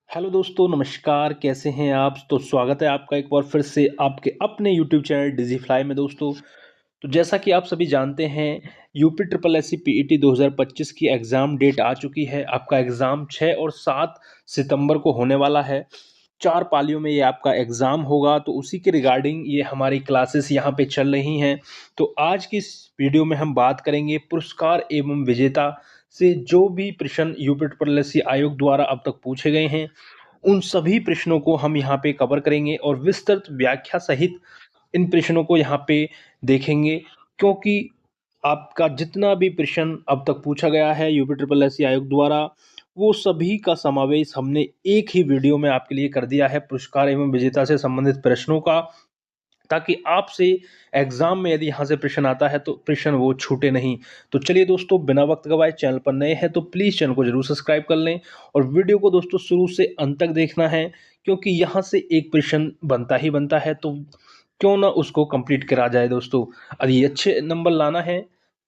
Hello दोस्तों, नमस्कार। कैसे हैं आप? तो स्वागत है आपका एक बार फिर से आपके अपने यूट्यूब चैनल डिजीफ्लाई में दोस्तों। तो जैसा कि आप सभी जानते हैं, यूपी ट्रिपल एससी पीईटी 2025 की एग्ज़ाम डेट आ चुकी है। आपका एग्ज़ाम 6 और 7 सितंबर को होने वाला है। 4 पालियों में ये आपका एग्ज़ाम होगा, तो उसी के रिगार्डिंग ये हमारी क्लासेस यहाँ पे चल रही हैं। तो आज की इस वीडियो में हम बात करेंगे पुरस्कार एवं विजेता से जो भी प्रश्न यूपी ट्रिपल एससी आयोग द्वारा अब तक पूछे गए हैं, उन सभी प्रश्नों को हम यहाँ पे कवर करेंगे और विस्तृत व्याख्या सहित इन प्रश्नों को यहाँ पे देखेंगे, क्योंकि आपका जितना भी प्रश्न अब तक पूछा गया है यूपी ट्रिपल एससी आयोग द्वारा, वो सभी का समावेश हमने एक ही वीडियो में आपके लिए कर दिया है पुरस्कार एवं विजेता से संबंधित प्रश्नों का, ताकि आपसे एग्जाम में यदि यहाँ से प्रश्न आता है तो प्रश्न वो छूटे नहीं। तो चलिए दोस्तों, बिना वक्त गवाए, चैनल पर नए हैं तो प्लीज़ चैनल को जरूर सब्सक्राइब कर लें और वीडियो को दोस्तों शुरू से अंत तक देखना है, क्योंकि यहाँ से एक प्रश्न बनता ही बनता है, तो क्यों ना उसको कंप्लीट करा जाए दोस्तों। यदि अच्छे नंबर लाना है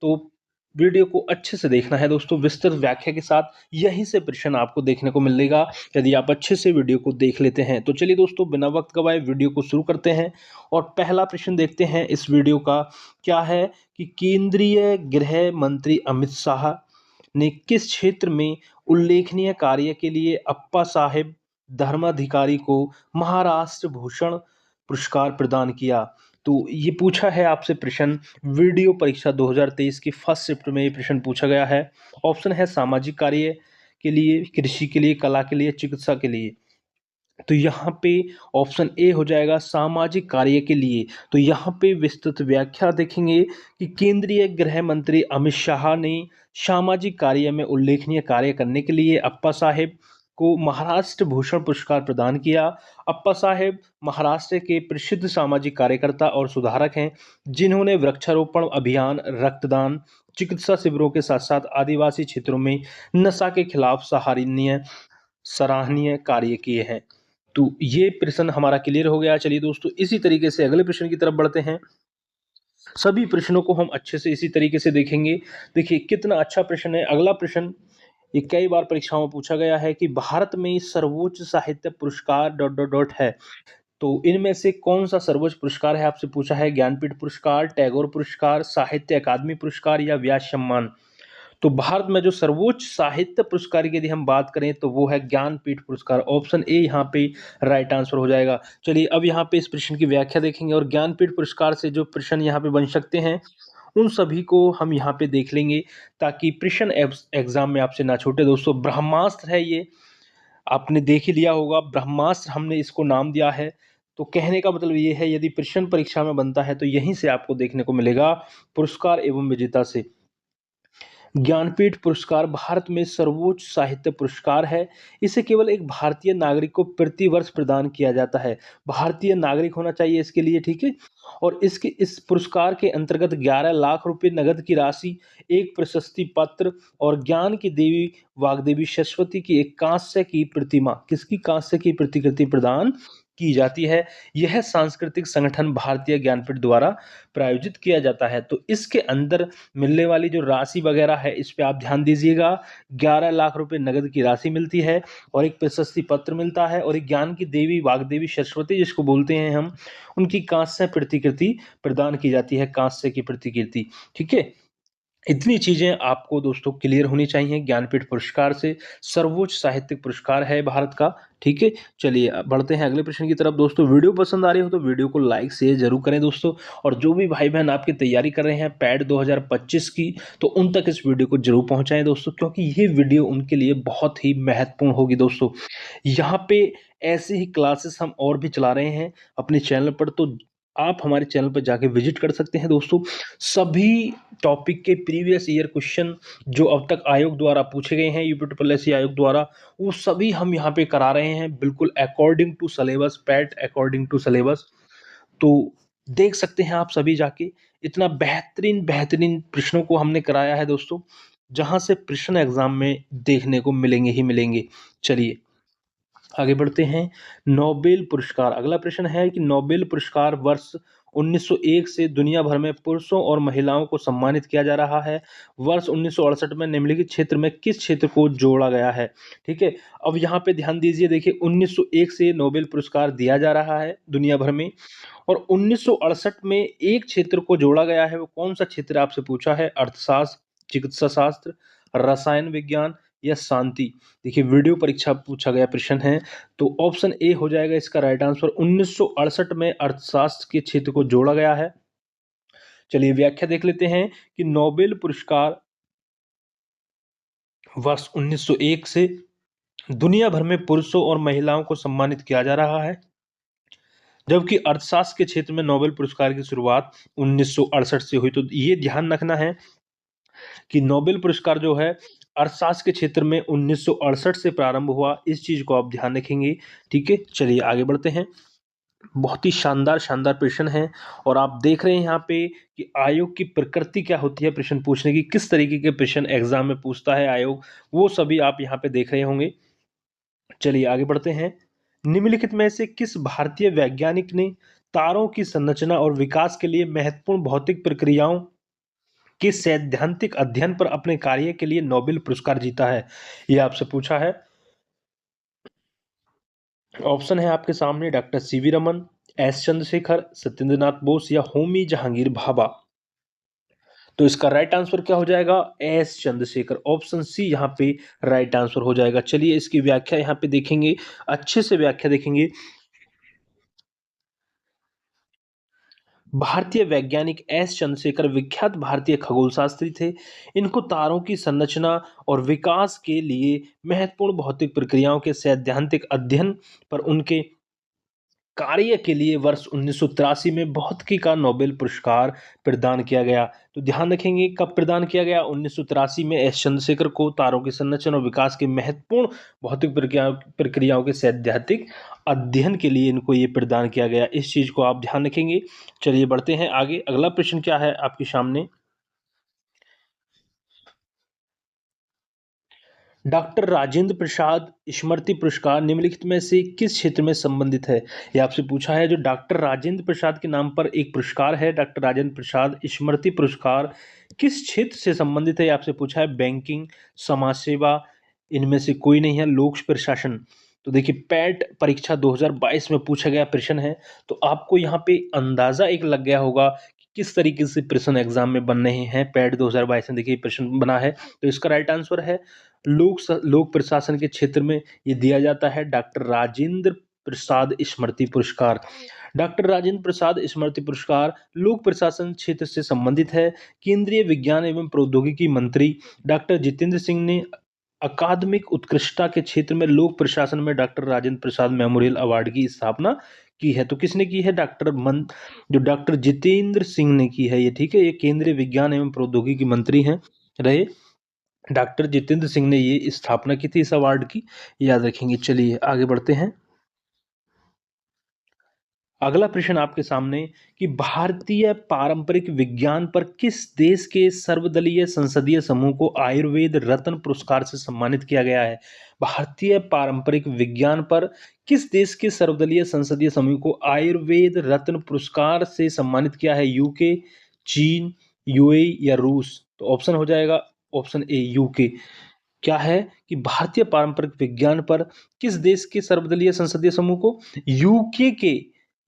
तो वीडियो को अच्छे से देखना है दोस्तों, विस्तृत व्याख्या के साथ। यहीं से प्रश्न आपको देखने को मिलेगा यदि आप अच्छे से वीडियो को देख लेते हैं। तो चलिए दोस्तों, बिना वक्त गवाए वीडियो को शुरू करते हैं और पहला प्रश्न देखते हैं इस वीडियो का। क्या है कि केंद्रीय गृह मंत्री अमित शाह ने किस क्षेत्र में उल्लेखनीय कार्य के लिए अप्पा साहेब धर्माधिकारी को महाराष्ट्र भूषण पुरस्कार प्रदान किया? तो ये पूछा है आपसे प्रश्न, वीडियो परीक्षा 2023 की फर्स्ट शिफ्ट में ये प्रश्न पूछा गया है। ऑप्शन है सामाजिक कार्य के लिए, कृषि के लिए, कला के लिए, चिकित्सा के लिए। तो यहाँ पे ऑप्शन ए हो जाएगा सामाजिक कार्य के लिए। तो यहाँ पे विस्तृत व्याख्या देखेंगे कि केंद्रीय गृह मंत्री अमित शाह ने सामाजिक कार्य में उल्लेखनीय कार्य करने के लिए अप्पा साहेब को महाराष्ट्र भूषण पुरस्कार प्रदान किया। अप्पा साहेब महाराष्ट्र के प्रसिद्ध सामाजिक कार्यकर्ता और सुधारक हैं, जिन्होंने वृक्षारोपण अभियान, रक्तदान, चिकित्सा शिविरों के साथ साथ आदिवासी क्षेत्रों में नशा के खिलाफ सराहनीय कार्य किए हैं। तो ये प्रश्न हमारा क्लियर हो गया। चलिए दोस्तों, इसी तरीके से अगले प्रश्न की तरफ बढ़ते हैं। सभी प्रश्नों को हम अच्छे से इसी तरीके से देखेंगे। देखिए कितना अच्छा प्रश्न है अगला प्रश्न। ये कई बार परीक्षाओं में पूछा गया है कि भारत में सर्वोच्च साहित्य पुरस्कार डॉट डॉट डॉट है। तो इनमें से कौन सा सर्वोच्च पुरस्कार है आपसे पूछा है? ज्ञानपीठ पुरस्कार, टैगोर पुरस्कार, साहित्य अकादमी पुरस्कार या व्यास सम्मान? तो भारत में जो सर्वोच्च साहित्य पुरस्कार की यदि हम बात करें तो वो है ज्ञानपीठ पुरस्कार। ऑप्शन ए यहाँ पे राइट आंसर हो जाएगा। चलिए अब यहाँ पे इस प्रश्न की व्याख्या देखेंगे और ज्ञानपीठ पुरस्कार से जो प्रश्न यहाँ पे बन सकते हैं उन सभी को हम यहाँ पे देख लेंगे, ताकि प्रश्न एग्जाम में आपसे ना छूटे दोस्तों। ब्रह्मास्त्र है ये, आपने देख ही लिया होगा, ब्रह्मास्त्र हमने इसको नाम दिया है। तो कहने का मतलब ये है, यदि प्रश्न परीक्षा में बनता है तो यहीं से आपको देखने को मिलेगा पुरस्कार एवं विजेता से। ज्ञानपीठ पुरस्कार भारत में सर्वोच्च साहित्य पुरस्कार है। इसे केवल एक भारतीय नागरिक को प्रति वर्ष प्रदान किया जाता है। भारतीय नागरिक होना चाहिए इसके लिए, ठीक है। और इसके इस पुरस्कार के अंतर्गत 11 लाख रुपए नगद की राशि, एक प्रशस्ति पत्र और ज्ञान की देवी वाग्देवी सरस्वती की एक कांस्य की प्रतिमा, किसकी कांस्य की प्रतिकृति प्रदान की जाती है। यह सांस्कृतिक संगठन भारतीय ज्ञानपीठ द्वारा प्रायोजित किया जाता है। तो इसके अंदर मिलने वाली जो राशि वगैरह है इस पे आप ध्यान दीजिएगा। 11 लाख रुपए नगद की राशि मिलती है और एक प्रशस्ति पत्र मिलता है और एक ज्ञान की देवी वाग्देवी सरस्वती जिसको बोलते हैं हम, उनकी कांस्य प्रतिकृति प्रदान की जाती है, कांस्य की प्रतिकृति, ठीक है। इतनी चीजें आपको दोस्तों क्लियर होनी चाहिए। ज्ञानपीठ पुरस्कार से सर्वोच्च साहित्यिक पुरस्कार है भारत का, ठीक है। चलिए अब बढ़ते हैं अगले प्रश्न की तरफ दोस्तों। वीडियो पसंद आ रही हो तो वीडियो को लाइक शेयर जरूर करें दोस्तों, और जो भी भाई बहन आपकी तैयारी कर रहे हैं पैड 2025 की, तो उन तक इस वीडियो को जरूर पहुंचाएं दोस्तों, क्योंकि ये वीडियो उनके लिए बहुत ही महत्वपूर्ण होगी दोस्तों। यहाँ पे ऐसे ही क्लासेस हम और भी चला रहे हैं अपने चैनल पर, तो आप हमारे चैनल पर जाके विजिट कर सकते हैं दोस्तों। सभी टॉपिक के प्रीवियस ईयर क्वेश्चन जो अब तक आयोग द्वारा पूछे गए हैं, यूपी ट्रिपल एससी आयोग द्वारा, वो सभी हम यहाँ पे करा रहे हैं बिल्कुल according to syllabus, but according to syllabus. तो देख सकते हैं आप सभी जाके, इतना बेहतरीन बेहतरीन प्रश्नों को हमने कराया है दोस्तों, जहां से प्रश्न एग्जाम में देखने को मिलेंगे ही मिलेंगे। चलिए आगे बढ़ते हैं। नोबेल पुरस्कार, अगला प्रश्न है कि नोबेल पुरस्कार वर्ष 1901 से दुनिया भर में पुरुषों और महिलाओं को सम्मानित किया जा रहा है। वर्ष 1968 में निम्नलिखित क्षेत्र में किस क्षेत्र को जोड़ा गया है? ठीक है, अब यहाँ पे ध्यान दीजिए, देखिए 1901 से नोबेल पुरस्कार दिया जा रहा है दुनिया भर में, और 1968 में एक क्षेत्र को जोड़ा गया है। वो कौन सा क्षेत्र आपसे पूछा है? अर्थशास्त्र, चिकित्सा शास्त्र, रसायन विज्ञान या शांति। देखिए वीडियो परीक्षा पूछा गया प्रश्न है, तो ऑप्शन ए हो जाएगा इसका राइट आंसर। 1968 में अर्थशास्त्र के क्षेत्र को जोड़ा गया है। चलिए व्याख्या देख लेते हैं कि नोबेल पुरस्कार वर्ष 1901 से दुनिया भर में पुरुषों और महिलाओं को सम्मानित किया जा रहा है, जबकि अर्थशास्त्र के क्षेत्र में नोबेल पुरस्कार की शुरुआत 1968 से हुई। तो ये ध्यान रखना है कि नोबेल पुरस्कार जो है अर्थशास्त्र के क्षेत्र में 1968 से प्रारंभ हुआ, इस चीज को आप ध्यान रखेंगे। ठीक है, चलिए आगे बढ़ते हैं। बहुत ही शानदार शानदार प्रश्न है, और आप देख रहे हैं यहाँ पे कि आयोग की प्रकृति क्या होती है प्रश्न पूछने की, किस तरीके के प्रश्न एग्जाम में पूछता है आयोग, वो सभी आप यहाँ पे देख रहे होंगे। चलिए आगे बढ़ते हैं। निम्नलिखित में से किस भारतीय वैज्ञानिक ने तारों की संरचना और विकास के लिए महत्वपूर्ण भौतिक प्रक्रियाओं के सैद्धांतिक अध्ययन पर अपने कार्य के लिए नोबेल पुरस्कार जीता है? यह आपसे पूछा है। ऑप्शन है आपके सामने doctor CV Raman, S Chandrashekhar, Satyendranath Bose या होमी जहांगीर भाभा। तो इसका राइट आंसर क्या हो जाएगा? एस चंद्रशेखर। ऑप्शन सी यहाँ पे राइट आंसर हो जाएगा। चलिए इसकी व्याख्या यहाँ पे देखेंगे, अच्छे से व्याख्या देखेंगे। भारतीय वैज्ञानिक एस चंद्रशेखर विख्यात भारतीय खगोलशास्त्री थे। इनको तारों की संरचना और विकास के लिए महत्वपूर्ण भौतिक प्रक्रियाओं के सैद्धांतिक अध्ययन पर उनके कार्य के लिए वर्ष 1983 में भौतिकी का नोबेल पुरस्कार प्रदान किया गया। तो ध्यान रखेंगे कब प्रदान किया गया? 1983 में एस चंद्रशेखर को तारों के संरचना और विकास के महत्वपूर्ण भौतिक प्रक्रियाओं के सैद्धांतिक अध्ययन के लिए इनको ये प्रदान किया गया। इस चीज को आप ध्यान रखेंगे। चलिए बढ़ते हैं आगे। अगला प्रश्न क्या है आपके सामने? डॉक्टर राजेंद्र प्रसाद स्मृति पुरस्कार निम्नलिखित में से किस क्षेत्र में संबंधित है? ये आपसे पूछा है। जो डॉक्टर राजेंद्र प्रसाद के नाम पर एक पुरस्कार है, डॉक्टर राजेंद्र प्रसाद स्मृति पुरस्कार, किस क्षेत्र से संबंधित है? ये आपसे पूछा है। बैंकिंग, समाज सेवा, इनमें से कोई नहीं है, लोक प्रशासन। तो देखिए पैट परीक्षा 2022 में पूछा गया प्रश्न है, तो आपको यहाँ पे अंदाजा एक लग गया होगा कि किस तरीके से प्रश्न एग्जाम में बन रहे हैं। पैट 2022 में देखिए प्रश्न बना है, तो इसका राइट आंसर है लोक प्रशासन के क्षेत्र में ये दिया जाता है डॉक्टर राजेंद्र प्रसाद स्मृति पुरस्कार। डॉक्टर राजेंद्र प्रसाद स्मृति पुरस्कार लोक प्रशासन क्षेत्र से संबंधित है। केंद्रीय विज्ञान एवं प्रौद्योगिकी मंत्री डॉक्टर जितेंद्र सिंह ने अकादमिक उत्कृष्टता के क्षेत्र में लोक प्रशासन में doctor Rajendra Prasad memorial award की स्थापना की है। तो किसने की है? जो डॉक्टर जितेंद्र सिंह ने की है ये। ठीक है, ये केंद्रीय विज्ञान एवं प्रौद्योगिकी मंत्री हैं रहे डॉक्टर जितेंद्र सिंह ने ये स्थापना की थी इस अवार्ड की, याद रखेंगे। चलिए आगे बढ़ते हैं। अगला प्रश्न आपके सामने कि भारतीय पारंपरिक विज्ञान पर किस देश के सर्वदलीय संसदीय समूह को आयुर्वेद रत्न पुरस्कार से सम्मानित किया गया है? भारतीय पारंपरिक विज्ञान पर किस देश के सर्वदलीय संसदीय समूह को आयुर्वेद रत्न पुरस्कार से सम्मानित किया है? यूके, चीन, यूएई या रूस? तो ऑप्शन हो जाएगा ऑप्शन ए यूके। क्या है कि भारतीय पारंपरिक विज्ञान पर किस देश के सर्वदलीय संसदीय समूह को?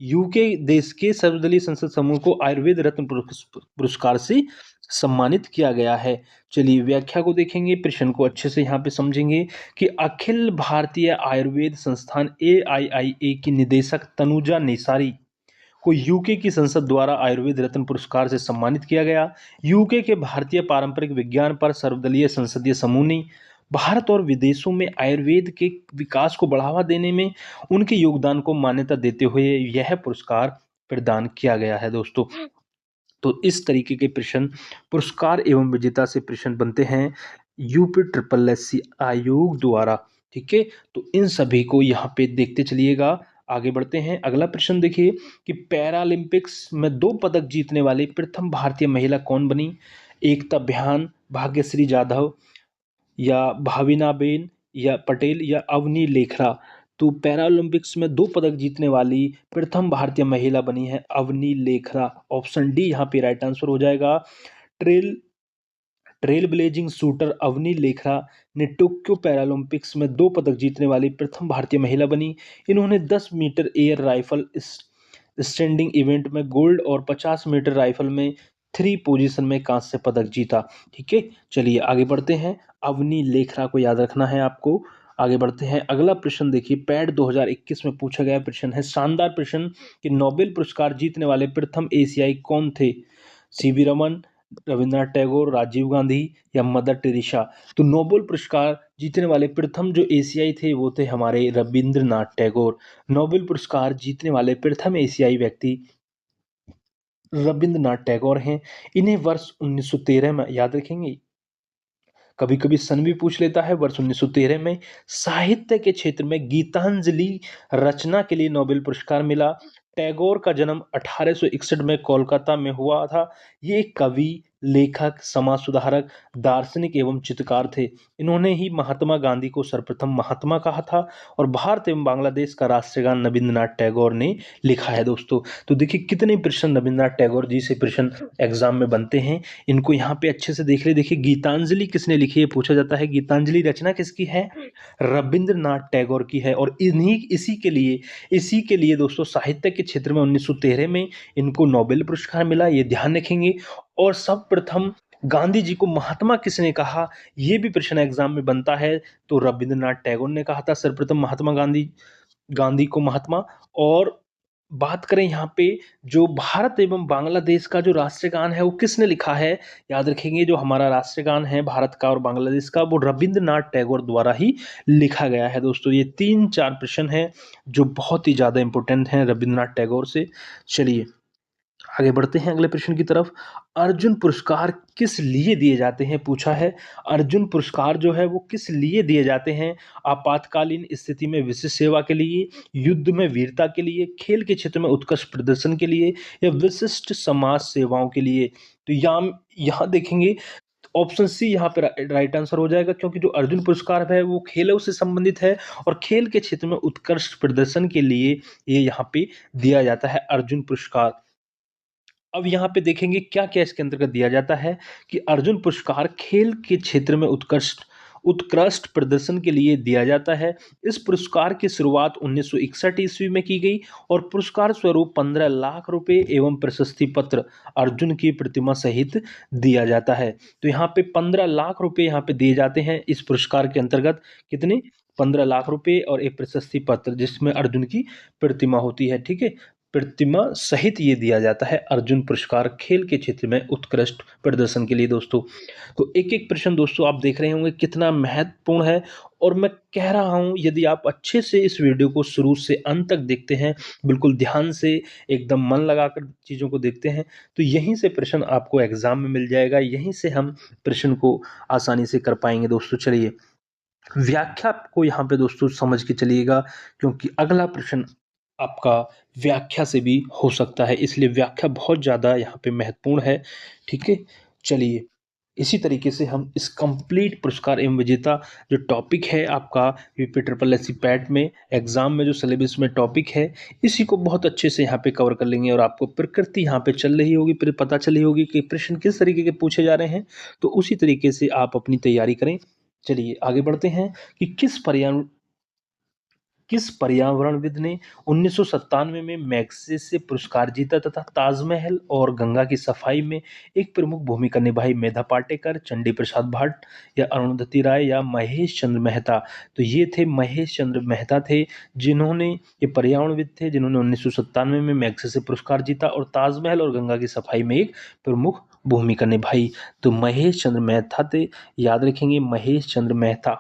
यूके देश के सर्वदलीय संसद समूह को आयुर्वेद रत्न पुरस्कार से सम्मानित किया गया है। चलिए व्याख्या को देखेंगे, प्रश्न को अच्छे से यहाँ पे समझेंगे कि अखिल भारतीय आयुर्वेद संस्थान AIIA की निदेशक तनुजा नेसारी को यूके की संसद द्वारा आयुर्वेद रत्न पुरस्कार से सम्मानित किया गया। यूके के भारतीय पारंपरिक विज्ञान पर सर्वदलीय संसदीय समूह ने भारत और विदेशों में आयुर्वेद के विकास को बढ़ावा देने में उनके योगदान को मान्यता देते हुए यह पुरस्कार प्रदान किया गया है दोस्तों। तो इस तरीके के प्रश्न पुरस्कार एवं विजेता से प्रश्न बनते हैं UPSSC आयोग द्वारा। ठीक है, तो इन सभी को यहाँ पे देखते चलिएगा। आगे बढ़ते हैं। अगला प्रश्न देखिए कि पैरालंपिक्स में 2 पदक जीतने वाली प्रथम भारतीय महिला कौन बनी? एकता भयान, भाग्यश्री जाधव या भाविनाबेन या पटेल या अवनी लेखरा? तो पैरालंपिक्स में 2 पदक जीतने वाली प्रथम भारतीय महिला बनी है अवनी लेखरा। ऑप्शन डी यहाँ पे राइट आंसर हो जाएगा। Trail trail blazing shooter Avani Lekhara ने टोक्यो पैरालंपिक्स में 2 पदक जीतने वाली प्रथम भारतीय महिला बनी। इन्होंने 10 metre air rifle standing event में गोल्ड और 50 मीटर राइफल में 3 पोजीशन में कांस्य पदक जीता। ठीक है, चलिए आगे बढ़ते हैं। अवनी लेखरा को याद रखना है आपको। आगे बढ़ते हैं, अगला प्रश्न देखिए, पैड 2021 में पूछा गया प्रश्न है, शानदार प्रश्न कि नोबेल पुरस्कार जीतने वाले प्रथम एशियाई कौन थे? सीवी रमन, रविंद्रनाथ टैगोर, राजीव गांधी या मदर टेरेसा? तो नोबेल पुरस्कार जीतने वाले प्रथम जो एशियाई थे वो थे हमारे रविंद्रनाथ टैगोर। नोबेल पुरस्कार जीतने वाले प्रथम एशियाई व्यक्ति रविंद्रनाथ टैगोर हैं। इन्हें वर्ष 1913 में, याद रखेंगे, कभी कभी सन भी पूछ लेता है, वर्ष 1913 में साहित्य के क्षेत्र में गीतांजलि रचना के लिए नोबेल पुरस्कार मिला। टैगोर का जन्म 1861 में कोलकाता में हुआ था। ये एक कवि, लेखक, समाज सुधारक, दार्शनिक एवं चित्रकार थे। इन्होंने ही महात्मा गांधी को सर्वप्रथम महात्मा कहा था और भारत एवं बांग्लादेश का राष्ट्रगान रविंद्रनाथ टैगोर ने लिखा है दोस्तों। तो देखिए कितने प्रश्न रविंद्रनाथ टैगोर जी से प्रश्न एग्जाम में बनते हैं, इनको यहाँ पे अच्छे से देख ले। देखिए गीतांजलि किसने लिखी है, पूछा जाता है गीतांजलि रचना किसकी है? रविंद्रनाथ टैगोर की है। और इसी के लिए दोस्तों साहित्य के क्षेत्र में 1913 में इनको नोबेल पुरस्कार मिला, ये ध्यान रखेंगे। और सर्वप्रथम गांधी जी को महात्मा किसने कहा, ये भी प्रश्न एग्जाम में बनता है। तो रविंद्रनाथ टैगोर ने कहा था सर्वप्रथम महात्मा गांधी को महात्मा। और बात करें यहाँ पे, जो भारत एवं बांग्लादेश का जो राष्ट्रगान है वो किसने लिखा है? याद रखेंगे जो हमारा राष्ट्रगान है भारत का और बांग्लादेश का, वो रविंद्रनाथ टैगोर द्वारा ही लिखा गया है दोस्तों। ये 3-4 प्रश्न हैं जो बहुत ही ज्यादा इंपॉर्टेंट हैं रविंद्रनाथ टैगोर से। चलिए आगे बढ़ते हैं अगले प्रश्न की तरफ। अर्जुन पुरस्कार किस लिए दिए जाते हैं, पूछा है। अर्जुन पुरस्कार जो है वो किस लिए दिए जाते हैं? आपातकालीन स्थिति में विशिष्ट सेवा के लिए, युद्ध में वीरता के लिए, खेल के क्षेत्र में उत्कृष्ट प्रदर्शन के लिए या विशिष्ट समाज सेवाओं के लिए? तो यहाँ देखेंगे ऑप्शन सी यहाँ पे राइट आंसर हो जाएगा, क्योंकि जो अर्जुन पुरस्कार है वो खेलों से संबंधित है और खेल के क्षेत्र में उत्कृष्ट प्रदर्शन के लिए ये यहाँ पे दिया जाता है अर्जुन पुरस्कार। अब यहाँ पे देखेंगे क्या क्या इसके अंतर्गत दिया जाता है कि अर्जुन पुरस्कार खेल के क्षेत्र में उत्कृष्ट प्रदर्शन के लिए दिया जाता है। इस पुरस्कार की शुरुआत 1961 ईस्वी में की गई और पुरस्कार स्वरूप 15 लाख रुपए एवं प्रशस्ति पत्र अर्जुन की प्रतिमा सहित दिया जाता है। तो यहाँ पे 15 लाख रुपए यहाँ पे दिए जाते हैं इस पुरस्कार के अंतर्गत। कितने? 15 लाख रुपए और एक प्रशस्ति पत्र जिसमें अर्जुन की प्रतिमा होती है। ठीक है, प्रतिमा सहित ये दिया जाता है अर्जुन पुरस्कार खेल के क्षेत्र में उत्कृष्ट प्रदर्शन के लिए दोस्तों। तो एक एक प्रश्न दोस्तों आप देख रहे होंगे कितना महत्वपूर्ण है। और मैं कह रहा हूं यदि आप अच्छे से इस वीडियो को शुरू से अंत तक देखते हैं, बिल्कुल ध्यान से एकदम मन लगाकर चीज़ों को देखते हैं, तो यहीं से प्रश्न आपको एग्जाम में मिल जाएगा, यहीं से हम प्रश्न को आसानी से कर पाएंगे दोस्तों। चलिए व्याख्या को यहाँ पे दोस्तों समझ के चलिएगा, क्योंकि अगला प्रश्न आपका व्याख्या से भी हो सकता है, इसलिए व्याख्या बहुत ज़्यादा यहाँ पे महत्वपूर्ण है। ठीक है, चलिए इसी तरीके से हम इस कंप्लीट पुरस्कार एवं विजेता जो टॉपिक है आपका यूपी ट्रिपल एससी पैट में एग्जाम में जो सिलेबस में टॉपिक है, इसी को बहुत अच्छे से यहाँ पे कवर कर लेंगे और आपको प्रकृति यहाँ पे चल रही होगी, फिर पता चली होगी कि प्रश्न किस तरीके के पूछे जा रहे हैं। तो उसी तरीके से आप अपनी तैयारी करें। चलिए आगे बढ़ते हैं कि किस पर्यावरणविद ने 1997 में मैग्सेसे पुरस्कार जीता तथा ताजमहल और गंगा की सफाई में एक प्रमुख भूमिका निभाई? मेधा पाटेकर, चंडी प्रसाद भट्ट या अरुंधति राय या महेश चंद्र मेहता? तो ये थे महेश चंद्र मेहता थे, जिन्होंने ये पर्यावरणविद थे जिन्होंने 1997 में मैग्सेसे पुरस्कार जीता और ताजमहल और गंगा की सफाई में एक प्रमुख भूमिका निभाई। तो महेश चंद्र मेहता थे, याद रखेंगे महेश चंद्र मेहता।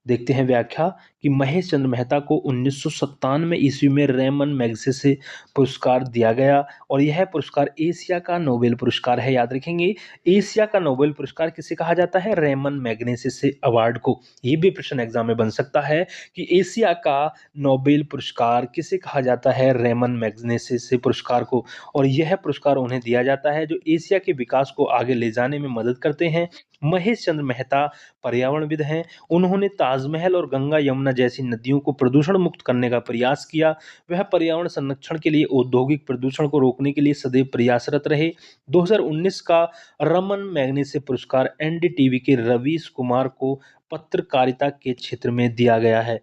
देखते हैं व्याख्या कि महेश चंद्र मेहता को 1997 ईस्वी में रेमन मैग्सेसे पुरस्कार दिया गया और यह पुरस्कार एशिया का नोबेल पुरस्कार है। याद रखेंगे एशिया का नोबेल पुरस्कार किसे कहा जाता है? रेमन मैग्सेसे अवार्ड को। ये भी प्रश्न एग्जाम में बन सकता है कि एशिया का नोबेल पुरस्कार किसे कहा जाता है? रेमन मैग्सेसे पुरस्कार को। और यह पुरस्कार उन्हें दिया जाता है जो एशिया के विकास को आगे ले जाने में मदद करते हैं। महेश चंद्र मेहता पर्यावरणविद हैं। उन्होंने ताजमहल और गंगा यमुना यमुना जैसी नदियों को प्रदूषण मुक्त करने का प्रयास किया। वह पर्यावरण संरक्षण के लिए, औद्योगिक प्रदूषण को रोकने के लिए सदैव प्रयासरत रहे। 2019 का रमन मैग्सेसे पुरस्कार एनडीटीवी के रवीश कुमार को पत्रकारिता के क्षेत्र में दिया गया है।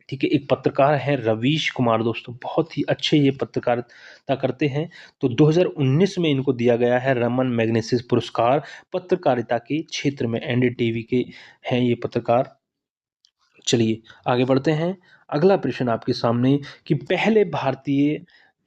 ठीक है, एक पत्रकार हैं रवीश कुमार दोस्तों, बहुत ही अच्छे ये पत्रकारिता करते हैं। तो 2019 में इनको दिया गया है रमन मैग्सेसे पुरस्कार पत्रकारिता के क्षेत्र में, एनडीटीवी के हैं ये पत्रकार। चलिए आगे बढ़ते हैं। अगला प्रश्न आपके सामने कि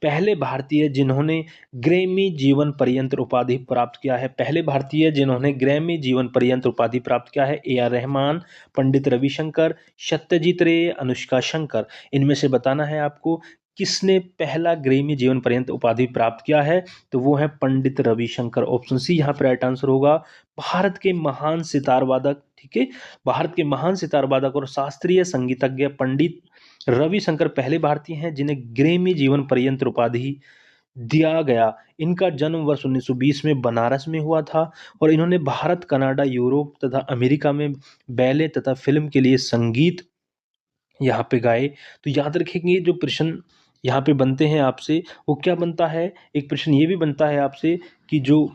पहले भारतीय जिन्होंने ग्रैमी जीवन पर्यंत उपाधि प्राप्त किया है। पहले भारतीय जिन्होंने ग्रैमी जीवन पर्यंत उपाधि प्राप्त किया है। ए आर रहमान, पंडित रविशंकर, सत्यजीत रे, अनुष्का शंकर। इनमें से बताना है आपको किसने पहला ग्रैमी जीवन पर्यंत उपाधि प्राप्त किया है। तो वो है पंडित रविशंकर। ऑप्शन सी यहाँ पर राइट आंसर होगा। भारत के महान सितार वादक, ठीक है, भारत के महान सितार वादक और शास्त्रीय संगीतज्ञ पंडित रविशंकर पहले भारतीय हैं जिन्हें ग्रैमी जीवन पर्यंत उपाधि दिया गया। इनका जन्म वर्ष 1920 में बनारस में हुआ था और इन्होंने भारत, कनाडा, यूरोप तथा अमेरिका में बैले तथा फिल्म के लिए संगीत यहाँ पे गाए। तो याद रखेंगे जो प्रश्न यहाँ पे बनते हैं आपसे वो क्या बनता है। एक प्रश्न ये भी बनता है आपसे कि जो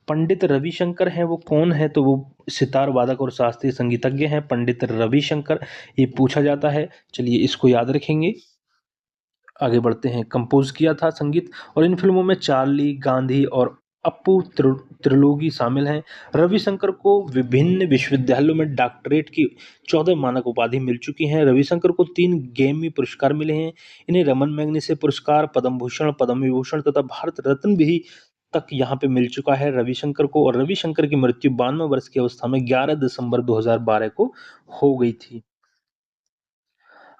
पंडित रविशंकर हैं वो कौन है। तो वो सितार वादक और शास्त्रीय संगीतज्ञ हैं पंडित रविशंकर, ये पूछा जाता है। चलिए इसको याद रखेंगे। आगे बढ़ते हैं। कंपोज किया था संगीत और इन फिल्मों में चार्ली, गांधी और अपू त्रिलोकी शामिल हैं। रविशंकर को विभिन्न विश्वविद्यालयों में डॉक्टरेट की 14 मानक उपाधि मिल चुकी हैं। रविशंकर को 3 ग्रैमी पुरस्कार मिले हैं। इन्हें रमन मैग्सेसे पुरस्कार, पद्म भूषण, पद्म विभूषण तथा भारत रत्न भी तक यहाँ पे मिल चुका है रविशंकर को। और रविशंकर की मृत्यु 92 वर्ष की अवस्था में 11 दिसंबर 2012 को हो गई थी।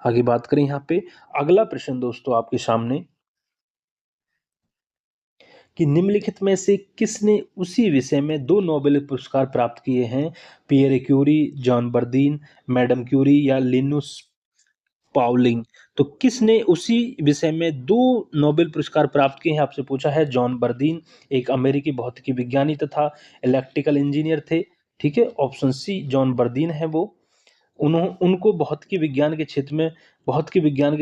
आगे बात करें यहाँ पे अगला प्रश्न दोस्तों आपके सामने कि निम्नलिखित में से किसने उसी विषय में 2 नोबेल पुरस्कार प्राप्त किए हैं। Pierre Curie, John Bardeen, madam Curie या लिनुस पाउलिंग। तो किसने उसी विषय में 2 नोबेल पुरस्कार प्राप्त किए हैं आपसे पूछा है। जॉन बर्दीन एक अमेरिकी भौतिकी विज्ञानी तथा इलेक्ट्रिकल इंजीनियर थे। ठीक है, ऑप्शन सी जॉन बर्दीन है वो। उनको भौतिकी विज्ञान के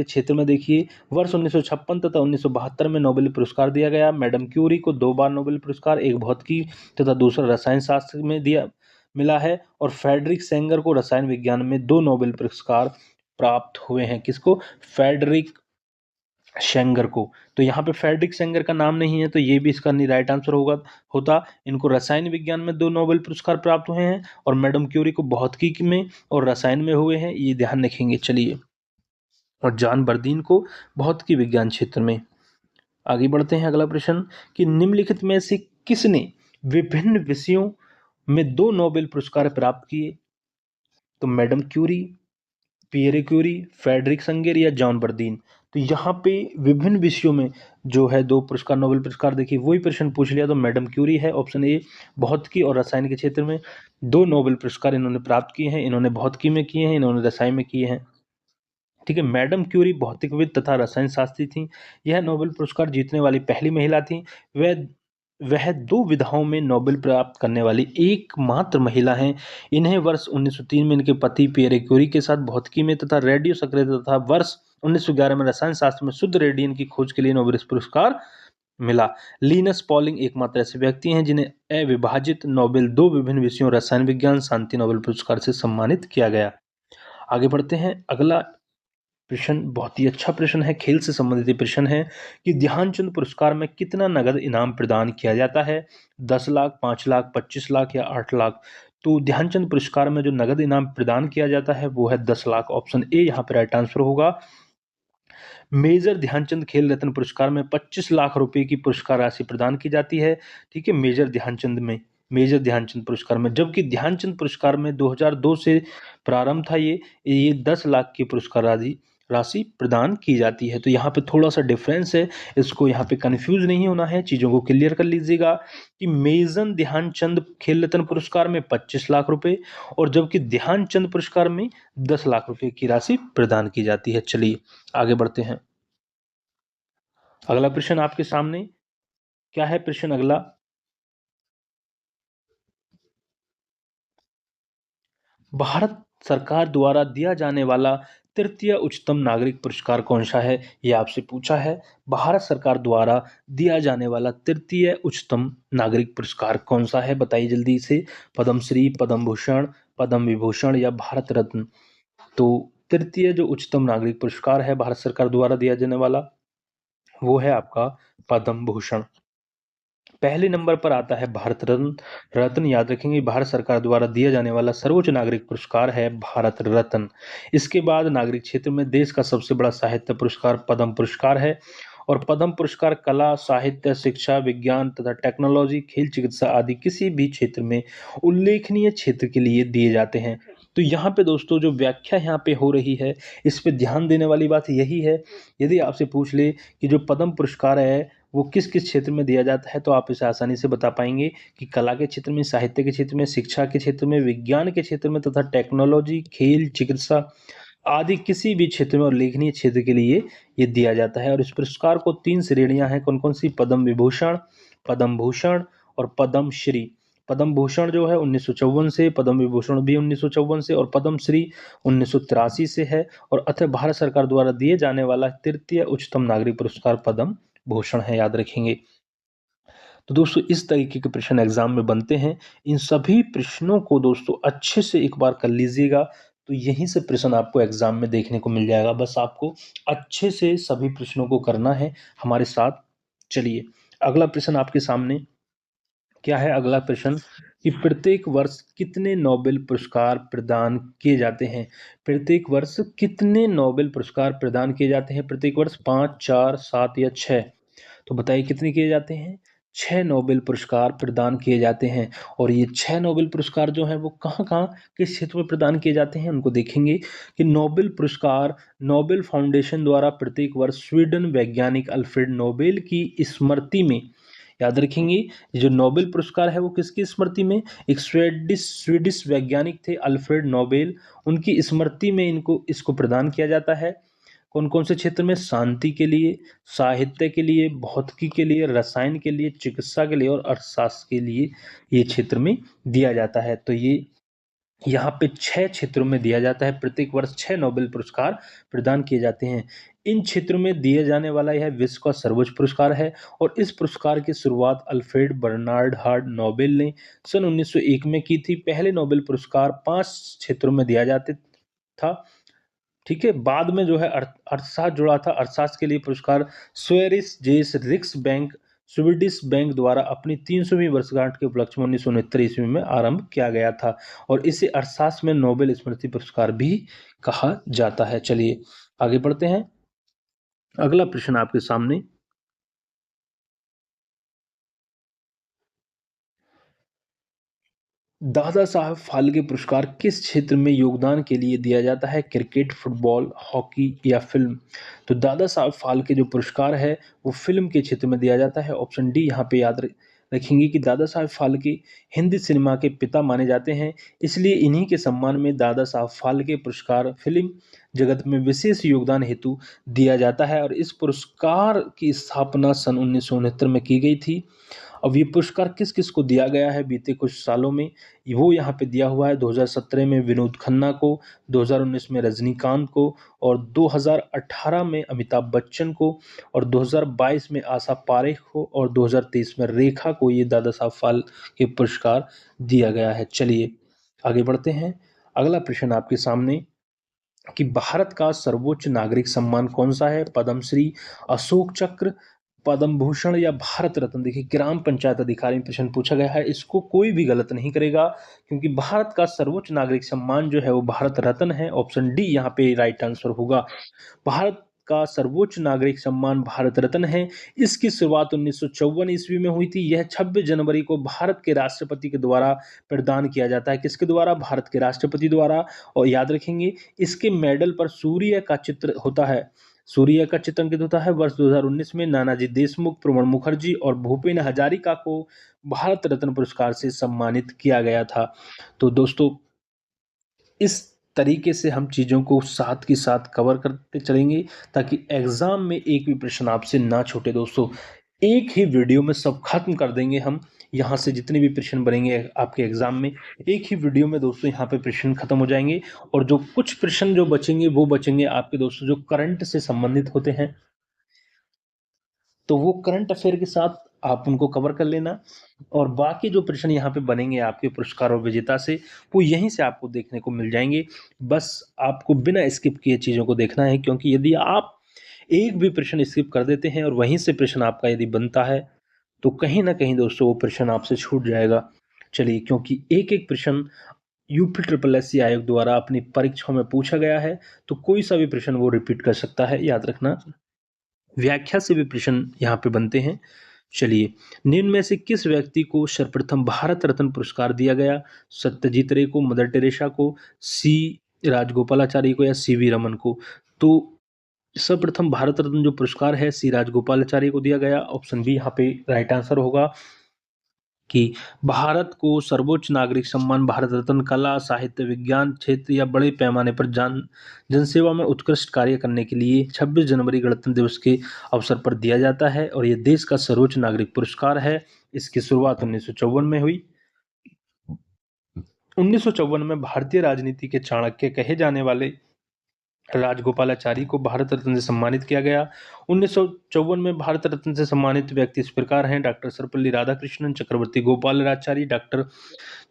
क्षेत्र में देखिए वर्ष 1956 तथा 1972 में नोबेल पुरस्कार दिया गया। मैडम क्यूरी को 2 बार नोबेल पुरस्कार, एक भौतिकी तथा दूसरा रसायन शास्त्र में दिया मिला है। और फ्रेडरिक सेंगर को रसायन विज्ञान में 2 नोबेल पुरस्कार प्राप्त हुए हैं। किसको? फ्रेडरिक शेंगर को। तो यहाँ पे फ्रेडरिक सेंगर का नाम नहीं है तो ये भी इसका नहीं राइट आंसर होता। इनको रसायन विज्ञान में 2 नोबेल पुरस्कार प्राप्त हुए हैं और मैडम क्यूरी को भौतिकी में और रसायन में हुए हैं, ये ध्यान रखेंगे। चलिए, और जॉन बर्दीन को भौतिकी विज्ञान क्षेत्र में। आगे बढ़ते हैं। अगला प्रश्न कि निम्नलिखित में से किसने विभिन्न विषयों में 2 नोबेल पुरस्कार प्राप्त किए। तो madam Curie, Pierre Curie, Frederick Sanger या जॉन बर्दीन। तो यहाँ पे विभिन्न विषयों में जो है 2 पुरस्कार, नोबेल पुरस्कार, देखिए वही प्रश्न पूछ लिया तो मैडम क्यूरी है ऑप्शन ए। भौतिकी और रसायन के क्षेत्र में 2 नोबेल पुरस्कार इन्होंने प्राप्त किए हैं। इन्होंने भौतिकी में किए हैं, इन्होंने रसायन में किए हैं। ठीक है, मैडम क्यूरी भौतिकविद तथा रसायन शास्त्री थी। यह नोबेल पुरस्कार जीतने वाली पहली महिला थी। वह 2 विधाओं में नोबेल प्राप्त करने वाली एकमात्र महिला हैं। इन्हें वर्ष 1903 में इनके पति पियरे क्यूरी के साथ भौतिकी में तथा रेडियो सक्रियता तथा वर्ष 1911 में रसायन शास्त्र में शुद्ध रेडियन की खोज के लिए नोबेल पुरस्कार मिला। लिनस पॉलिंग एकमात्र ऐसे व्यक्ति हैं जिन्हें अविभाजित नोबेल 2 विभिन्न विषयों रसायन विज्ञान शांति नोबेल पुरस्कार से सम्मानित किया गया। आगे बढ़ते हैं। अगला प्रश्न बहुत ही अच्छा प्रश्न है, खेल से संबंधित प्रश्न है कि ध्यानचंद पुरस्कार में कितना नगद इनाम प्रदान किया जाता है। 10 लाख, 5 लाख, 25 लाख या 8 लाख। तो ध्यानचंद पुरस्कार में जो नगद इनाम प्रदान किया जाता है वो है 10 लाख। ऑप्शन ए यहाँ पर राइट आंसर होगा। मेजर ध्यानचंद खेल रत्न पुरस्कार में 25 लाख रुपए की पुरस्कार राशि प्रदान की जाती है। ठीक है, मेजर ध्यानचंद पुरस्कार में, जबकि ध्यानचंद पुरस्कार में 2002 से प्रारंभ था। ये 10 लाख की पुरस्कार राशि प्रदान की जाती है। तो यहाँ पे थोड़ा सा डिफरेंस है, इसको यहाँ पे कंफ्यूज नहीं होना है, चीज़ों को क्लियर कर लीजिएगा कि मेजर ध्यानचंद खेल रत्न पुरस्कार में 25 लाख रुपए और जबकि ध्यानचंद पुरस्कार में 10 लाख रुपए की राशि प्रदान की जाती है। चलिए आगे बढ़ते हैं। अगला प्रश्न आपके सामने क्या है। प्रश्न अगला, भारत सरकार द्वारा दिया जाने वाला तृतीय उच्चतम नागरिक पुरस्कार कौन सा है? ये आपसे पूछा है। भारत सरकार द्वारा दिया जाने वाला तृतीय उच्चतम नागरिक पुरस्कार कौन सा है? बताइए जल्दी से। पद्मश्री, पद्म भूषण, पद्म विभूषण या भारत रत्न? तो तृतीय जो उच्चतम नागरिक पुरस्कार है भारत सरकार द्वारा दिया जाने वाला, वो है आपका पद्म भूषण। पहले नंबर पर आता है भारत रत्न। रत्न याद रखेंगे, भारत सरकार द्वारा दिया जाने वाला सर्वोच्च नागरिक पुरस्कार है भारत रत्न। इसके बाद नागरिक क्षेत्र में देश का सबसे बड़ा साहित्य पुरस्कार पद्म पुरस्कार है। और पद्म पुरस्कार कला, साहित्य, शिक्षा, विज्ञान तथा टेक्नोलॉजी, खेल, चिकित्सा आदि किसी भी क्षेत्र में उल्लेखनीय क्षेत्र के लिए दिए जाते हैं। तो यहाँ पे दोस्तों जो व्याख्या यहाँ पे हो रही है, इस पे ध्यान देने वाली बात यही है। यदि आपसे पूछ ले कि जो पद्म पुरस्कार है वो किस किस क्षेत्र में दिया जाता है, तो आप इसे आसानी से बता पाएंगे कि कला के क्षेत्र में, साहित्य के क्षेत्र में, शिक्षा के क्षेत्र में, विज्ञान के क्षेत्र में तथा टेक्नोलॉजी, खेल, चिकित्सा आदि किसी भी क्षेत्र में उल्लेखनीय क्षेत्र के लिए ये दिया जाता है। और इस पुरस्कार को 3 श्रेणियां हैं, कौन कौन सी? पद्म विभूषण, पद्म भूषण और पद्म श्री। पद्म भूषण जो है 1954 से, पद्म विभूषण भी 1954 से और पद्म श्री 1983 से है। और अतः भारत सरकार द्वारा दिए जाने वाला तृतीय उच्चतम नागरिक पुरस्कार पद्म भूषण है, याद रखेंगे। तो दोस्तों इस तरीके के प्रश्न एग्जाम में बनते हैं। इन सभी प्रश्नों को दोस्तों अच्छे से एक बार कर लीजिएगा, तो यहीं से प्रश्न आपको एग्जाम में देखने को मिल जाएगा। बस आपको अच्छे से सभी प्रश्नों को करना है हमारे साथ। चलिए अगला प्रश्न आपके सामने क्या है? अगला प्रश्न कि प्रत्येक वर्ष कितने नोबेल पुरस्कार प्रदान किए जाते हैं? प्रत्येक वर्ष कितने नोबेल पुरस्कार प्रदान किए जाते हैं? प्रत्येक वर्ष 5, 4, 7 या 6? तो बताइए कितने किए जाते हैं? 6 नोबेल पुरस्कार प्रदान किए जाते हैं। और ये 6 नोबेल पुरस्कार जो हैं वो कहाँ-कहाँ किस क्षेत्र में प्रदान किए जाते हैं, उनको देखेंगे। कि नोबेल पुरस्कार नोबेल फाउंडेशन द्वारा प्रत्येक वर्ष स्वीडन वैज्ञानिक अल्फ्रेड नोबेल की स्मृति में, याद रखेंगे, ये जो नोबेल पुरस्कार है वो किसकी स्मृति में? एक स्वीडिश वैज्ञानिक थे अल्फ्रेड नोबेल, उनकी स्मृति में इसको प्रदान किया जाता है। कौन कौन से क्षेत्र में? शांति के लिए, साहित्य के लिए, भौतिकी के लिए, रसायन के लिए, चिकित्सा के लिए और अर्थशास्त्र के लिए ये क्षेत्र में दिया जाता है। तो ये यहाँ पे 6 क्षेत्रों में दिया जाता है। प्रत्येक वर्ष 6 नोबेल पुरस्कार प्रदान किए जाते हैं। इन क्षेत्रों में दिए जाने वाला यह विश्व का सर्वोच्च पुरस्कार है। और इस पुरस्कार की शुरुआत अल्फ्रेड बर्नार्ड हार्ड नोबेल ने सन 1901 में की थी। पहले नोबेल पुरस्कार 5 क्षेत्रों में दिया जाता था। ठीक है, बाद में जो है अर्थशास्त्र जुड़ा था। अर्थशास्त्र के लिए पुरस्कार स्वीडिश बैंक द्वारा अपनी 300वीं वर्षगांठ के उपलक्ष्य में 1969 ईस्वी में आरंभ किया गया था। और इसे अर्थशास्त्र में नोबेल स्मृति पुरस्कार भी कहा जाता है। चलिए आगे बढ़ते हैं। अगला प्रश्न आपके सामने, दादा साहब फाल्के पुरस्कार किस क्षेत्र में योगदान के लिए दिया जाता है? क्रिकेट, फुटबॉल, हॉकी या फिल्म? तो दादा साहब फाल्के जो पुरस्कार है वो फिल्म के क्षेत्र में दिया जाता है। ऑप्शन डी यहाँ पे याद रखेंगे कि दादा साहब फाल्के हिंदी सिनेमा के पिता माने जाते हैं, इसलिए इन्हीं के सम्मान में दादा साहब फाल्के पुरस्कार फिल्म जगत में विशेष योगदान हेतु दिया जाता है। और इस पुरस्कार की स्थापना सन 1969 में की गई थी। अब ये पुरस्कार किस किस को दिया गया है बीते कुछ सालों में, वो यहाँ पे दिया हुआ है। 2017 में विनोद खन्ना को, 2019 में रजनीकांत को और 2018 में अमिताभ बच्चन को और 2022 में आशा पारेख को और 2023 में रेखा को ये दादा साहब फाल्के पुरस्कार दिया गया है। चलिए आगे बढ़ते हैं। अगला प्रश्न आपके सामने कि भारत का सर्वोच्च नागरिक सम्मान कौन सा है? पद्मश्री, अशोक चक्र, पद्म भूषण या भारत रत्न? देखिए ग्राम पंचायत अधिकारी में प्रश्न पूछा गया है, इसको कोई भी गलत नहीं करेगा, क्योंकि भारत का सर्वोच्च नागरिक सम्मान जो है वो भारत रत्न है। ऑप्शन डी यहाँ पे राइट आंसर होगा। भारत का सर्वोच्च नागरिक सम्मान भारत रत्न है। इसकी शुरुआत 1954 ईस्वी में हुई थी। यह 26 जनवरी को भारत के राष्ट्रपति के द्वारा प्रदान किया जाता है। किसके द्वारा? भारत के राष्ट्रपति द्वारा। और याद रखेंगे इसके मेडल पर सूर्य का चित्र होता है। सूर्य का चित्र अंकित होता है। वर्ष 2019 में नानाजी देशमुख, प्रणब मुखर्जी और भूपेन हजारिका को भारत रत्न पुरस्कार से सम्मानित किया गया था। तो दोस्तों इस तरीके से हम चीज़ों को साथ के साथ कवर करते चलेंगे ताकि एग्जाम में एक भी प्रश्न आपसे ना छूटे। दोस्तों एक ही वीडियो में सब खत्म कर देंगे हम, यहाँ से जितने भी प्रश्न बनेंगे आपके एग्जाम में, एक ही वीडियो में दोस्तों यहाँ पे प्रश्न खत्म हो जाएंगे। और जो कुछ प्रश्न जो बचेंगे वो बचेंगे आपके दोस्तों जो करंट से संबंधित होते हैं, तो वो करंट अफेयर के साथ आप उनको कवर कर लेना। और बाकी जो प्रश्न यहाँ पे बनेंगे आपके पुरस्कार और विजेता से, वो यहीं से आपको देखने को मिल जाएंगे। बस आपको बिना स्किप किए चीज़ों को देखना है, क्योंकि यदि आप एक भी प्रश्न स्किप कर देते हैं और वहीं से प्रश्न आपका यदि बनता है, तो कहीं ना कहीं दोस्तों वो प्रश्न आपसे छूट जाएगा। चलिए, क्योंकि एक एक प्रश्न यूपी ट्रिपल एस सी आयोग द्वारा अपनी परीक्षाओं में पूछा गया है, तो कोई सा भी प्रश्न वो रिपीट कर सकता है, याद रखना। व्याख्या से भी प्रश्न यहाँ पे बनते हैं। चलिए, निम्न में से किस व्यक्ति को सर्वप्रथम भारत रत्न पुरस्कार दिया गया? सत्यजीत रे को, मदर टेरेसा को, सी राजगोपालाचारी को, या सीवी रमन को? तो सर्वप्रथम भारत रत्न जो पुरस्कार है सी राजगोपालाचारी को दिया गया। ऑप्शन बी यहाँ पे राइट आंसर होगा कि भारत को सर्वोच्च नागरिक सम्मान भारत रत्न कला, साहित्य, विज्ञान क्षेत्र या बड़े पैमाने पर जनसेवा में उत्कृष्ट कार्य करने के लिए 26 जनवरी गणतंत्र दिवस के अवसर पर दिया जाता है, और यह देश का सर्वोच्च नागरिक पुरस्कार है। इसकी शुरुआत 1954 में हुई। 1954 में भारतीय राजनीति के चाणक्य कहे जाने वाले राजगोपालाचारी को भारत रत्न से सम्मानित किया गया। 1954 में भारत रत्न से सम्मानित व्यक्ति इस प्रकार हैं: डॉक्टर सर्वपल्ली राधाकृष्णन, चक्रवर्ती गोपालाचारी, डॉक्टर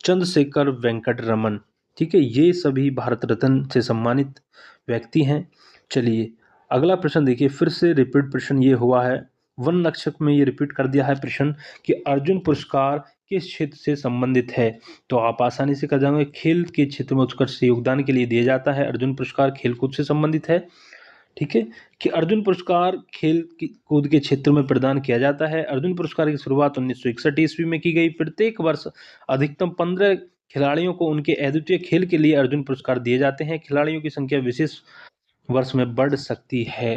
चंद्रशेखर वेंकट रमन। ठीक है, ये सभी भारत रत्न से सम्मानित व्यक्ति हैं। चलिए, अगला प्रश्न देखिए, फिर से रिपीट प्रश्न ये हुआ है, वन नक्षत्र में ये रिपीट कर दिया है प्रश्न कि अर्जुन पुरस्कार किस क्षेत्र से संबंधित है? तो आप आसानी से कर जाएंगे, खेल के क्षेत्र में उत्कृष्ट योगदान के लिए दिया जाता है। अर्जुन पुरस्कार खेलकूद से संबंधित है। ठीक है, कि अर्जुन पुरस्कार खेल कूद के क्षेत्र में प्रदान किया जाता है। अर्जुन पुरस्कार की शुरुआत 1961 ईस्वी में की गई। प्रत्येक वर्ष अधिकतम 15 खिलाड़ियों को उनके अद्वितीय खेल के लिए अर्जुन पुरस्कार दिए जाते हैं। खिलाड़ियों की संख्या विशेष वर्ष में बढ़ सकती है।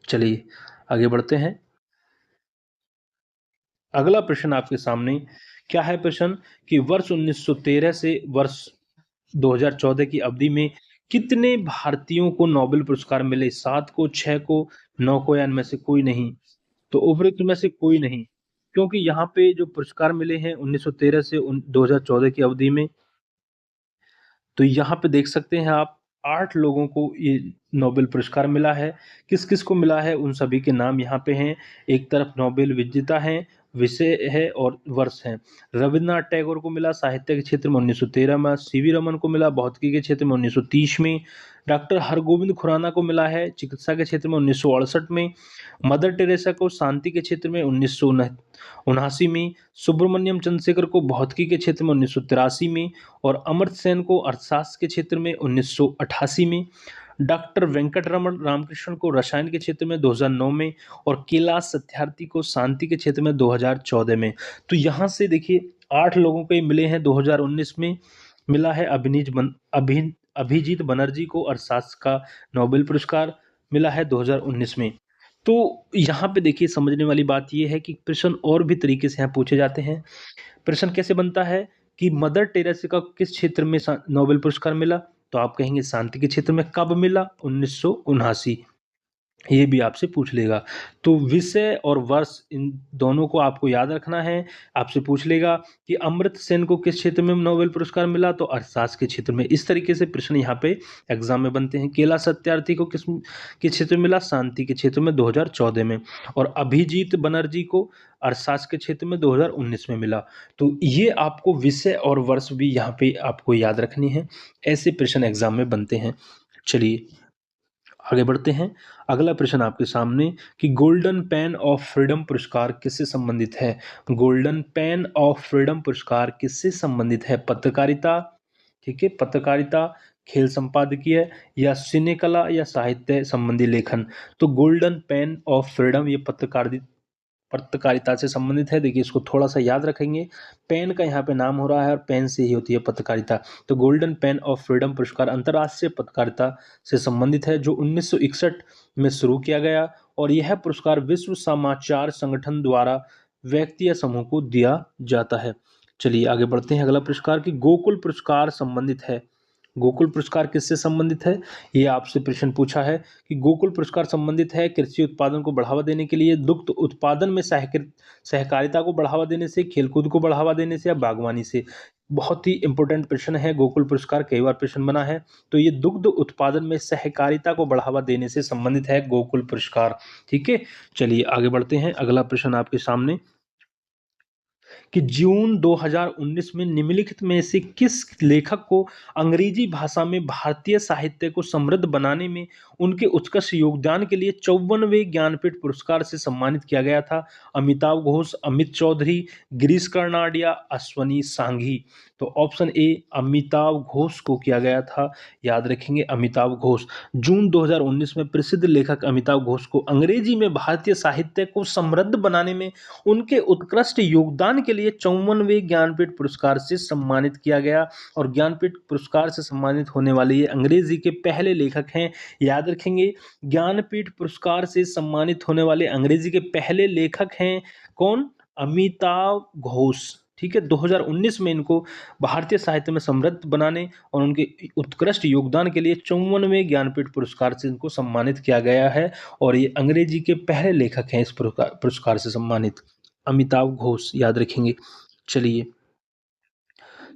चलिए, आगे बढ़ते हैं। अगला प्रश्न आपके सामने क्या है? प्रश्न कि वर्ष 1913 से वर्ष 2014 की अवधि में कितने भारतीयों को नोबेल पुरस्कार मिले? 7 को, 6 को, 9 को, या इनमें से कोई नहीं? तो उपरोक्त में से कोई नहीं, क्योंकि यहाँ पे जो पुरस्कार मिले हैं 1913 से 2014 की अवधि में, तो यहाँ पे देख सकते हैं आप 8 लोगों को ये नोबेल पुरस्कार मिला है। किस किस को मिला है उन सभी के नाम यहाँ पे हैं। एक तरफ नोबेल विजेता हैं, विषय है और वर्ष है। रविन्द्रनाथ टैगोर को मिला साहित्य के क्षेत्र में 1913 में। सीवी रमन को मिला भौतिकी के क्षेत्र में 1930 में। डॉक्टर हरगोविंद खुराना को मिला है चिकित्सा के क्षेत्र में 1968 में। मदर टेरेसा को शांति के क्षेत्र में 1979 में। सुब्रमण्यम चंद्रशेखर को भौतिकी के क्षेत्र में 1983 में। और अमर्त्य सेन को अर्थशास्त्र के क्षेत्र में 1988 में। डॉक्टर वेंकट रमन रामकृष्णन को रसायन के क्षेत्र में 2009 में। और कैलाश सत्यार्थी को शांति के क्षेत्र में 2014 में। तो यहाँ से देखिए 8 लोगों को ये मिले हैं। 2019 में मिला है अभिजीत बनर्जी को अर्थशास्त्र का नोबेल पुरस्कार मिला है 2019 में। तो यहाँ पे देखिए समझने वाली बात यह है कि प्रश्न और भी तरीके से यहाँ पूछे जाते हैं। प्रश्न कैसे बनता है कि मदर टेरेसा का किस क्षेत्र में नोबेल पुरस्कार मिला? तो आप कहेंगे शांति के क्षेत्र में। कब मिला? 1979। ये भी आपसे पूछ लेगा। तो विषय और वर्ष इन दोनों को आपको याद रखना है। आपसे पूछ लेगा कि अमर्त्य सेन को किस क्षेत्र में नोबेल पुरस्कार मिला? तो अर्थशास्त्र के क्षेत्र में। इस तरीके से प्रश्न यहाँ पे एग्जाम में बनते हैं। कैलाश सत्यार्थी को किस क्षेत्र में मिला? शांति के क्षेत्र में 2014 में। और अभिजीत बनर्जी को अर्थशास्त्र के क्षेत्र में 2019 में मिला। तो ये आपको विषय और वर्ष भी यहाँ पे आपको याद रखनी है। ऐसे प्रश्न एग्जाम में बनते हैं। चलिए, आगे बढ़ते हैं। अगला प्रश्न आपके सामने कि गोल्डन पेन ऑफ फ्रीडम पुरस्कार किससे संबंधित है? गोल्डन पेन ऑफ फ्रीडम पुरस्कार किससे संबंधित है? पत्रकारिता, ठीक है, पत्रकारिता, खेल संपादकीय, या सिनेकला, या साहित्य संबंधी लेखन? तो गोल्डन पेन ऑफ फ्रीडम ये पत्रकारिता से संबंधित है। देखिए, इसको थोड़ा सा याद रखेंगे। पेन का यहाँ पे नाम हो रहा है और पेन से ही होती है पत्रकारिता। तो गोल्डन पेन ऑफ फ्रीडम पुरस्कार अंतर्राष्ट्रीय पत्रकारिता से संबंधित है, जो 1961 में शुरू किया गया। और यह पुरस्कार विश्व समाचार संगठन द्वारा व्यक्ति या समूह को दिया जाता है। चलिए, आगे बढ़ते हैं। अगला पुरस्कार की गोकुल पुरस्कार संबंधित है। गोकुल पुरस्कार किससे संबंधित है? ये आपसे प्रश्न पूछा है कि गोकुल पुरस्कार संबंधित है कृषि उत्पादन को बढ़ावा देने के लिए, दुग्ध उत्पादन में सहकारिता को बढ़ावा देने से, खेलकूद को बढ़ावा देने से या बागवानी से। बहुत ही इंपॉर्टेंट प्रश्न है, गोकुल पुरस्कार कई बार प्रश्न बना है। तो ये दुग्ध उत्पादन में सहकारिता को बढ़ावा देने से संबंधित है गोकुल पुरस्कार। ठीक है, चलिए आगे बढ़ते हैं। अगला प्रश्न आपके सामने कि जून 2019 में निम्नलिखित में से किस लेखक को अंग्रेजी भाषा में भारतीय साहित्य को समृद्ध बनाने में उनके उत्कृष्ट योगदान के लिए 54वें ज्ञानपीठ पुरस्कार से सम्मानित किया गया था? अमिताभ घोष, अमित चौधरी, गिरीश कर्नाड या अश्वनी सांघी? तो ऑप्शन ए अमिताभ घोष को किया गया था, याद रखेंगे अमिताभ घोष। जून 2019 में प्रसिद्ध लेखक अमिताभ घोष को अंग्रेजी में भारतीय साहित्य को समृद्ध बनाने में उनके उत्कृष्ट योगदान के लिए 54वें ज्ञानपीठ पुरस्कार से सम्मानित किया गया। और ज्ञानपीठ पुरस्कार से सम्मानित होने वाले ये अंग्रेजी के पहले लेखक हैं, याद रखेंगे। ज्ञानपीठ पुरस्कार से सम्मानित होने वाले अंग्रेजी के पहले लेखक हैं कौन? अमिताभ घोष। ठीक है, 2019 में इनको भारतीय साहित्य में समृद्ध बनाने और उनके उत्कृष्ट योगदान के लिए 54वें ज्ञानपीठ पुरस्कार से इनको सम्मानित किया गया है। और ये अंग्रेजी के पहले लेखक हैं इस पुरस्कार से सम्मानित, अमिताभ घोष, याद रखेंगे। चलिए,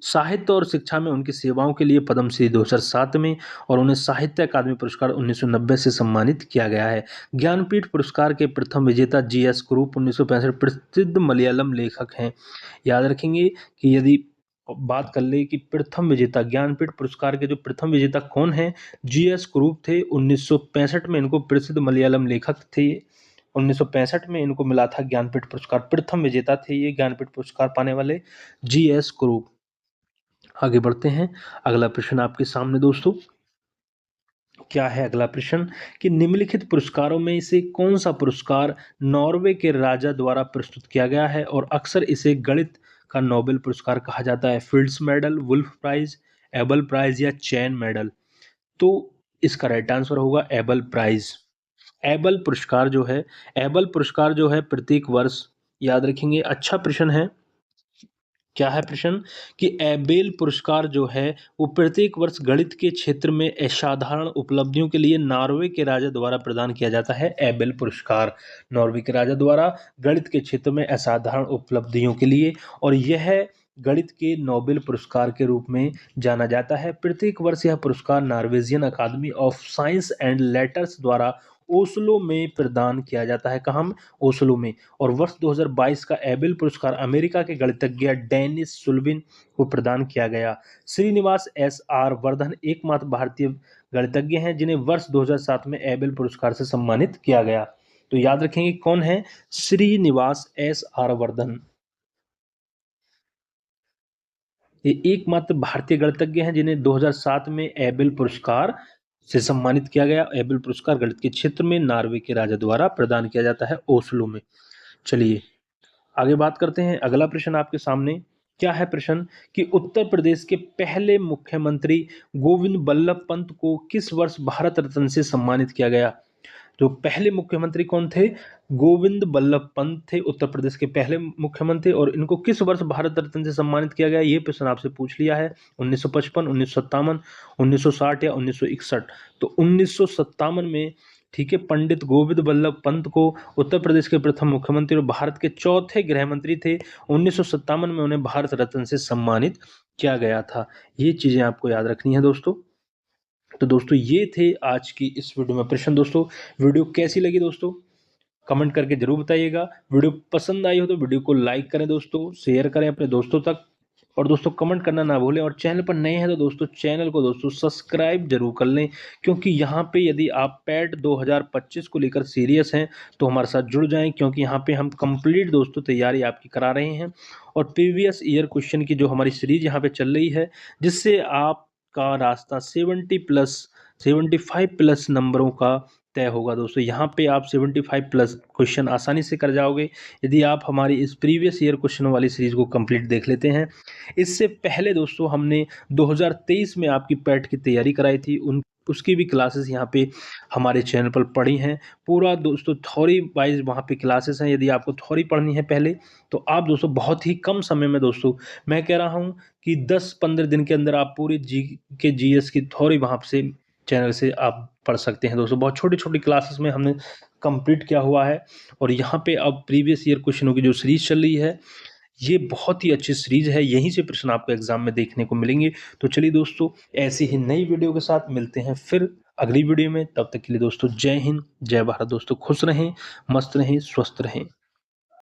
साहित्य और शिक्षा में उनकी सेवाओं के लिए पद्मश्री 2007 में और उन्हें साहित्य अकादमी पुरस्कार 1990 से सम्मानित किया गया है। ज्ञानपीठ पुरस्कार के प्रथम विजेता जीएस कुरूप 1965 प्रसिद्ध मलयालम लेखक हैं। याद रखेंगे कि यदि बात कर ले कि प्रथम विजेता ज्ञानपीठ पुरस्कार के जो प्रथम विजेता कौन हैं, जीएस कुरूप थे। 1965 में इनको प्रसिद्ध मलयालम लेखक थे। 1965 में इनको मिला था ज्ञानपीठ पुरस्कार, प्रथम विजेता थे ये ज्ञानपीठ पुरस्कार पाने वाले जीएस कुरूप। आगे बढ़ते हैं। अगला प्रश्न आपके सामने दोस्तों, क्या है अगला प्रश्न कि निम्नलिखित पुरस्कारों में से कौन सा पुरस्कार नॉर्वे के राजा द्वारा प्रस्तुत किया गया है और अक्सर इसे गणित का नोबेल पुरस्कार कहा जाता है? Fields medal, Wolf prize, Abel prize या चैन मेडल? तो इसका राइट आंसर होगा एबल प्राइज। एबल पुरस्कार जो है, एबल पुरस्कार जो है प्रत्येक वर्ष, याद रखेंगे, अच्छा प्रश्न है। क्या है प्रश्न कि एबेल पुरस्कार जो है वो प्रत्येक वर्ष गणित के क्षेत्र में असाधारण उपलब्धियों के लिए नॉर्वे के राजा द्वारा प्रदान किया जाता है। एबेल पुरस्कार नॉर्वे के राजा द्वारा गणित के क्षेत्र में असाधारण उपलब्धियों के लिए, और यह गणित के नोबेल पुरस्कार के रूप में जाना जाता है। प्रत्येक वर्ष यह पुरस्कार Norwegian academy of science and letters द्वारा ओस्लो में प्रदान किया जाता है। कहाँ में? ओस्लो में। और वर्ष 2022 का एबेल पुरस्कार अमेरिका के गणितज्ञ डेनिस सुल्विन को प्रदान किया गया। श्रीनिवास एस आर वर्धन एकमात्र भारतीय गणितज्ञ हैं जिन्हें वर्ष 2007 में एबेल पुरस्कार से सम्मानित किया गया। तो याद रखेंगे कौन है? Srinivasa S R Varadhan. ये एकमात्र भारतीय गणितज्ञ हैं जिन्हें 2007 में एबेल पुरस्कार से सम्मानित किया गया। एबेल पुरस्कार गणित के क्षेत्र में नॉर्वे के राजा द्वारा प्रदान किया जाता है ओस्लो में। चलिए आगे बात करते हैं। अगला प्रश्न आपके सामने क्या है प्रश्न कि उत्तर प्रदेश के पहले मुख्यमंत्री गोविंद बल्लभ पंत को किस वर्ष भारत रत्न से सम्मानित किया गया? जो पहले मुख्यमंत्री कौन थे? गोविंद बल्लभ पंत थे, उत्तर प्रदेश के पहले मुख्यमंत्री। और इनको किस वर्ष भारत रत्न से सम्मानित किया गया? ये प्रश्न आपसे पूछ लिया है। 1955, 1957, 1960 या 1961? तो 1957 में, ठीक है, पंडित गोविंद बल्लभ पंत को उत्तर प्रदेश के प्रथम मुख्यमंत्री और भारत के चौथे गृह मंत्री थे। 1957 में उन्हें भारत रत्न से सम्मानित किया गया था। ये चीजें आपको याद रखनी है दोस्तों। तो दोस्तों ये थे आज की इस वीडियो में प्रश्न। दोस्तों वीडियो कैसी लगी दोस्तों कमेंट करके जरूर बताइएगा। वीडियो पसंद आई हो तो वीडियो को लाइक करें दोस्तों, शेयर करें अपने दोस्तों तक, और दोस्तों कमेंट करना ना भूलें। और चैनल पर नए हैं तो दोस्तों चैनल को दोस्तों सब्सक्राइब जरूर कर लें, क्योंकि यहाँ पे यदि आप पैट 2025 को लेकर सीरियस हैं तो हमारे साथ जुड़ जाएं, क्योंकि यहाँ पे हम कंप्लीट दोस्तों तैयारी आपकी करा रहे हैं। और प्रीवियस ईयर क्वेश्चन की जो हमारी सीरीज यहाँ पे चल रही है, जिससे आपका रास्ता 75+ नंबरों का तय होगा दोस्तों। यहाँ पे आप 75 प्लस क्वेश्चन आसानी से कर जाओगे यदि आप हमारी इस प्रीवियस ईयर क्वेश्चन वाली सीरीज को कंप्लीट देख लेते हैं। इससे पहले दोस्तों हमने 2023 में आपकी पैट की तैयारी कराई थी, उन उसकी भी क्लासेस यहाँ पे हमारे चैनल पर पड़ी हैं। पूरा दोस्तों थ्योरी वाइज वहाँ पे क्लासेस हैं। यदि आपको थ्योरी पढ़नी है पहले, तो आप दोस्तों बहुत ही कम समय में दोस्तों, मैं कह रहा हूँ कि 10-15 दिन के अंदर आप पूरी जीएस की थ्योरी वहाँ से चैनल से आप पढ़ सकते हैं दोस्तों। बहुत छोटी-छोटी क्लासेस में हमने कंप्लीट किया हुआ है और यहाँ पे अब प्रीवियस ईयर क्वेश्चनों की जो सीरीज चल रही है, ये बहुत ही अच्छी सीरीज है। यहीं से प्रश्न आपको एग्जाम में देखने को मिलेंगे। तो चलिए दोस्तों, ऐसी ही नई वीडियो के साथ मिलते हैं फिर अगली वीडियो में। तब तक के लिए दोस्तों जय हिंद, जय भारत दोस्तों। खुश रहें, मस्त रहें, स्वस्थ रहें।